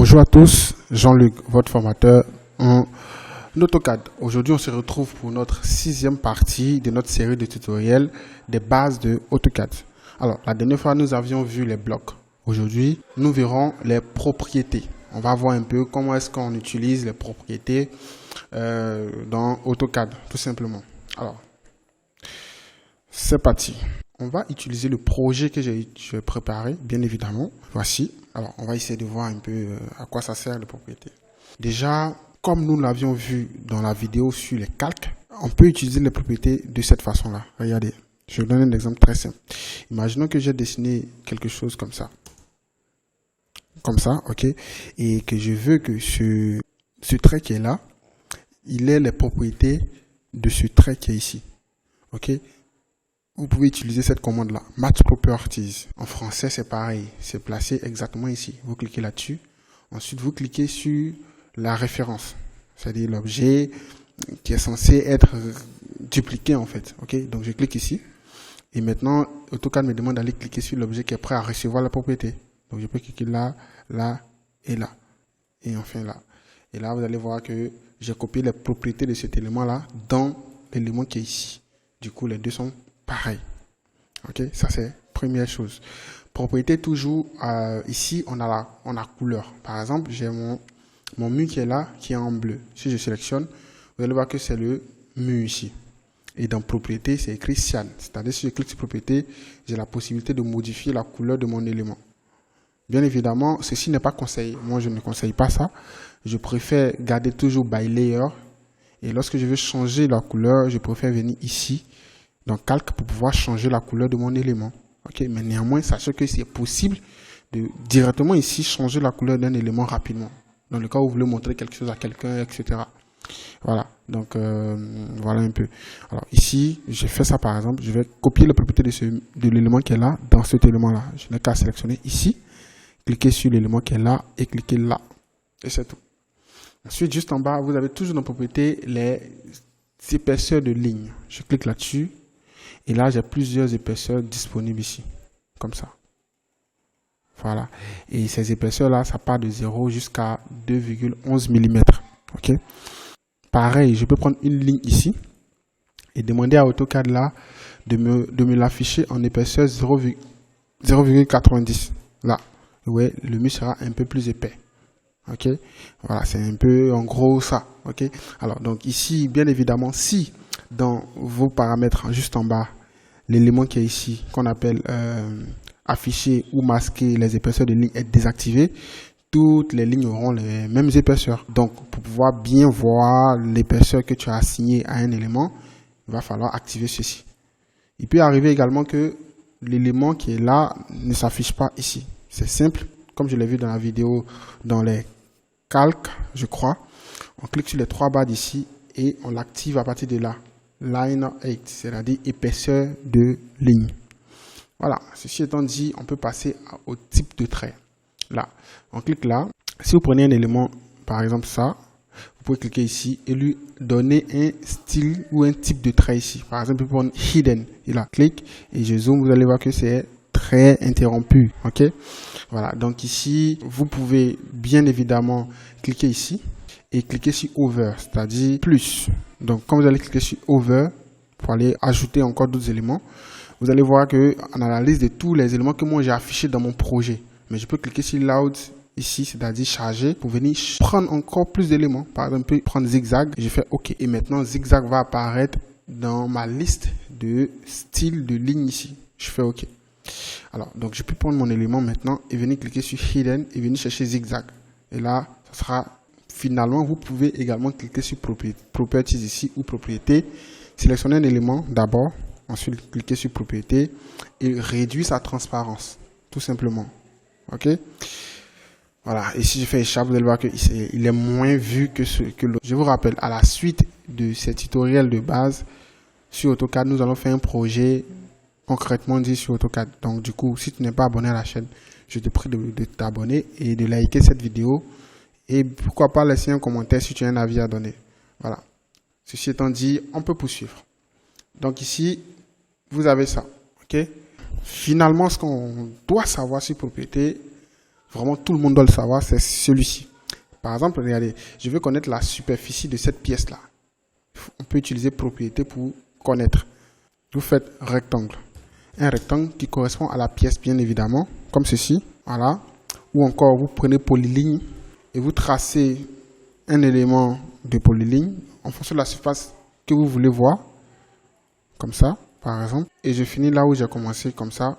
Bonjour à tous, Jean-Luc, votre formateur en AutoCAD. Aujourd'hui, on se retrouve pour notre 6e partie de notre série de tutoriels des bases de AutoCAD. Alors, la dernière fois, nous avions vu les blocs. Aujourd'hui, nous verrons les propriétés. On va voir un peu comment est-ce qu'on utilise les propriétés dans AutoCAD, tout simplement. Alors, c'est parti. On va utiliser le projet que j'ai préparé, bien évidemment. Voici. Alors, on va essayer de voir un peu à quoi ça sert les propriétés. Déjà, comme nous l'avions vu dans la vidéo sur les calques, on peut utiliser les propriétés de cette façon-là. Regardez, je vous donne un exemple très simple. Imaginons que j'ai dessiné quelque chose comme ça. Comme ça, ok. Et que je veux que ce trait qui est là, il ait les propriétés de ce trait qui est ici. Ok. Vous pouvez utiliser cette commande-là, Match Properties. En français, c'est pareil. C'est placé exactement ici. Vous cliquez là-dessus. Ensuite, vous cliquez sur la référence. C'est-à-dire l'objet qui est censé être dupliqué, en fait. Ok. Donc, je clique ici. Et maintenant, AutoCAD me demande d'aller cliquer sur l'objet qui est prêt à recevoir la propriété. Donc, je peux cliquer là, là et là. Et enfin là. Et là, vous allez voir que j'ai copié les propriétés de cet élément-là dans l'élément qui est ici. Du coup, les deux sont pareil. Ok, ça c'est première chose. Propriété toujours ici on a couleur. Par exemple, j'ai mon mur qui est là, qui est en bleu. Si je sélectionne, vous allez voir que c'est le mur ici. Et dans propriété, c'est écrit cyan. C'est-à-dire si je clique sur propriété, j'ai la possibilité de modifier la couleur de mon élément. Bien évidemment, ceci n'est pas conseillé. Moi, je ne conseille pas ça. Je préfère garder toujours by layer. Et lorsque je veux changer la couleur, je préfère venir ici dans Calque pour pouvoir changer la couleur de mon élément. Ok, mais néanmoins, sachez que c'est possible de directement ici changer la couleur d'un élément rapidement. Dans le cas où vous voulez montrer quelque chose à quelqu'un, etc. Voilà, donc voilà un peu. Alors ici, j'ai fait ça par exemple. Je vais copier la propriété de l'élément qui est là dans cet élément-là. Je n'ai qu'à sélectionner ici, cliquer sur l'élément qui est là et cliquer là. Et c'est tout. Ensuite, juste en bas, vous avez toujours dans propriété les épaisseurs de ligne. Je clique là-dessus. Et là, j'ai plusieurs épaisseurs disponibles ici, comme ça. Voilà. Et ces épaisseurs-là, ça part de 0 jusqu'à 2,11 mm. Ok. Pareil, je peux prendre une ligne ici et demander à AutoCAD là de me l'afficher en épaisseur 0,90. Là. Ouais, le mur sera un peu plus épais. Ok. Voilà, c'est un peu en gros ça. Ok. Alors, donc ici, bien évidemment, si dans vos paramètres juste en bas, l'élément qui est ici, qu'on appelle afficher ou masquer les épaisseurs de ligne est désactivé, toutes les lignes auront les mêmes épaisseurs. Donc, pour pouvoir bien voir l'épaisseur que tu as assignée à un élément, il va falloir activer ceci. Il peut arriver également que l'élément qui est là ne s'affiche pas ici. C'est simple, comme je l'ai vu dans la vidéo, dans les calques, je crois. On clique sur les trois barres d'ici et on l'active à partir de là. Line 8, c'est-à-dire épaisseur de ligne. Voilà, ceci étant dit, on peut passer au type de trait. Là, on clique là. Si vous prenez un élément, par exemple ça, vous pouvez cliquer ici et lui donner un style ou un type de trait ici. Par exemple, vous pouvez prendre hidden. Et là, clique et je zoome, vous allez voir que c'est trait interrompu. Ok. Voilà, donc ici, vous pouvez bien évidemment cliquer ici et cliquer sur over, c'est-à-dire plus. Donc, quand vous allez cliquer sur over pour aller ajouter encore d'autres éléments, vous allez voir que on a la liste de tous les éléments que moi j'ai affichés dans mon projet. Mais je peux cliquer sur load ici, c'est-à-dire charger, pour venir prendre encore plus d'éléments. Par exemple, je peux prendre zigzag, je fais OK. Et maintenant, zigzag va apparaître dans ma liste de styles de ligne ici. Je fais OK. Alors, donc je peux prendre mon élément maintenant et venir cliquer sur hidden et venir chercher zigzag. Et là, ça sera finalement, vous pouvez également cliquer sur properties ici ou propriété. Sélectionnez un élément d'abord, ensuite cliquez sur propriété et réduire sa transparence, tout simplement. Ok. Voilà. Et si je fais échappe, vous allez voir qu'il est moins vu que l'autre. Je vous rappelle, à la suite de ces tutoriels de base sur AutoCAD, nous allons faire un projet concrètement dit sur AutoCAD. Donc du coup, si tu n'es pas abonné à la chaîne, je te prie de t'abonner et de liker cette vidéo. Et pourquoi pas laisser un commentaire si tu as un avis à donner. Voilà. Ceci étant dit, on peut poursuivre. Donc ici, vous avez ça. Ok. Finalement, ce qu'on doit savoir sur propriété, vraiment tout le monde doit le savoir, c'est celui-ci. Par exemple, regardez, je veux connaître la superficie de cette pièce-là. On peut utiliser propriété pour connaître. Vous faites rectangle. Un rectangle qui correspond à la pièce, bien évidemment, comme ceci. Voilà. Ou encore, vous prenez polyligne et vous tracez un élément de polyligne en fonction de la surface que vous voulez voir. Comme ça, par exemple. Et je finis là où j'ai commencé, comme ça.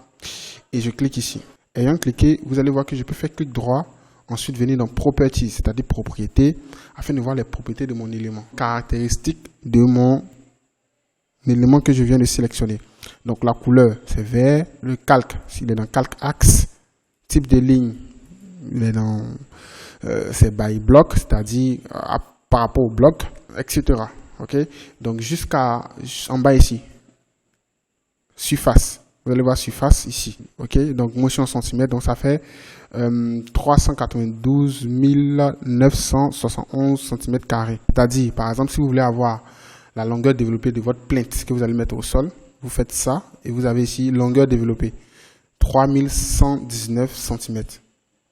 Et je clique ici. Ayant cliqué, vous allez voir que je peux faire clic droit. Ensuite, venir dans Properties, c'est-à-dire propriétés, afin de voir les propriétés de mon élément. Caractéristiques de mon élément que je viens de sélectionner. Donc, la couleur, c'est vert. Le calque, s'il est dans calque axe. Type de ligne, il est dans c'est by block, c'est-à-dire par rapport au bloc, etc. Ok? Donc, en bas ici. Surface. Vous allez voir surface ici. Ok? Donc, motion en centimètres. Donc, ça fait 392 971 cm². C'est-à-dire, par exemple, si vous voulez avoir la longueur développée de votre plainte que vous allez mettre au sol, vous faites ça et vous avez ici longueur développée 3119 cm.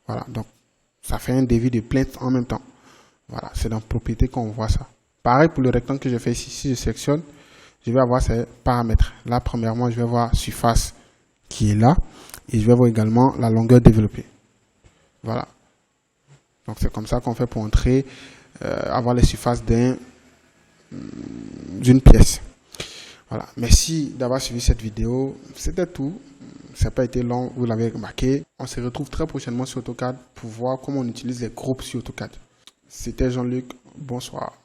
Voilà, donc ça fait un devis de plainte en même temps. Voilà, c'est dans propriété qu'on voit ça. Pareil pour le rectangle que je fais ici. Si je sélectionne, je vais avoir ces paramètres. Là, premièrement, je vais voir surface qui est là et je vais voir également la longueur développée. Voilà. Donc c'est comme ça qu'on fait pour entrer, avoir les surfaces d'une pièce. Voilà. Merci d'avoir suivi cette vidéo. C'était tout. Ça n'a pas été long, vous l'avez remarqué. On se retrouve très prochainement sur AutoCAD pour voir comment on utilise les groupes sur AutoCAD. C'était Jean-Luc. Bonsoir.